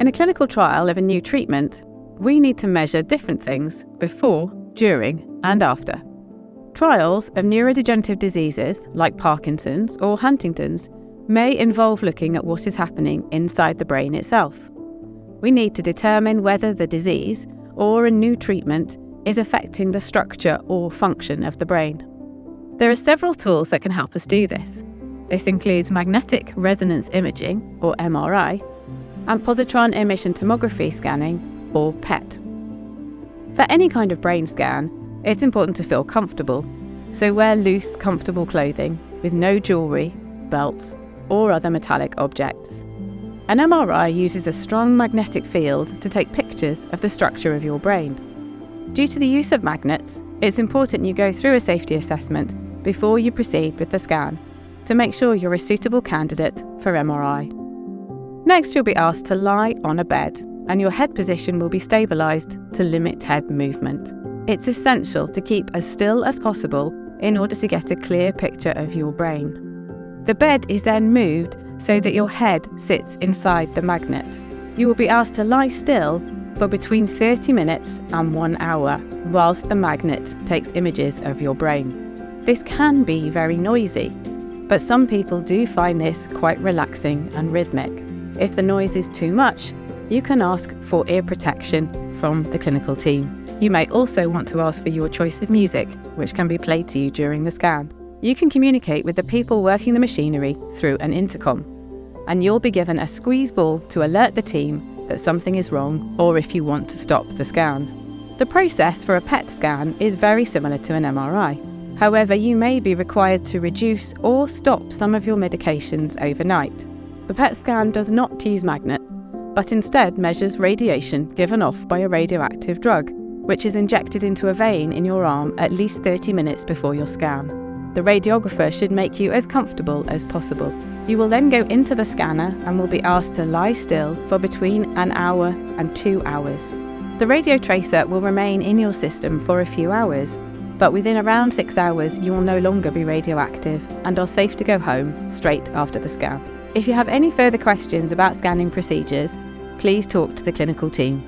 In a clinical trial of a new treatment, we need to measure different things before, during, and after. Trials of neurodegenerative diseases like Parkinson's or Huntington's may involve looking at what is happening inside the brain itself. We need to determine whether the disease or a new treatment is affecting the structure or function of the brain. There are several tools that can help us do this. This includes magnetic resonance imaging, or MRI, and positron emission tomography scanning, or PET. For any kind of brain scan, it's important to feel comfortable, so wear loose, comfortable clothing with no jewellery, belts, or other metallic objects. An MRI uses a strong magnetic field to take pictures of the structure of your brain. Due to the use of magnets, it's important you go through a safety assessment before you proceed with the scan to make sure you're a suitable candidate for MRI. Next, you'll be asked to lie on a bed, and your head position will be stabilised to limit head movement. It's essential to keep as still as possible in order to get a clear picture of your brain. The bed is then moved so that your head sits inside the magnet. You will be asked to lie still for between 30 minutes and 1 hour whilst the magnet takes images of your brain. This can be very noisy, but some people do find this quite relaxing and rhythmic. If the noise is too much, you can ask for ear protection from the clinical team. You may also want to ask for your choice of music, which can be played to you during the scan. You can communicate with the people working the machinery through an intercom, and you'll be given a squeeze ball to alert the team that something is wrong or if you want to stop the scan. The process for a PET scan is very similar to an MRI. However, you may be required to reduce or stop some of your medications overnight. The PET scan does not use magnets, but instead measures radiation given off by a radioactive drug, which is injected into a vein in your arm at least 30 minutes before your scan. The radiographer should make you as comfortable as possible. You will then go into the scanner and will be asked to lie still for between an hour and 2 hours. The radio tracer will remain in your system for a few hours, but within around 6 hours you will no longer be radioactive and are safe to go home straight after the scan. If you have any further questions about scanning procedures, please talk to the clinical team.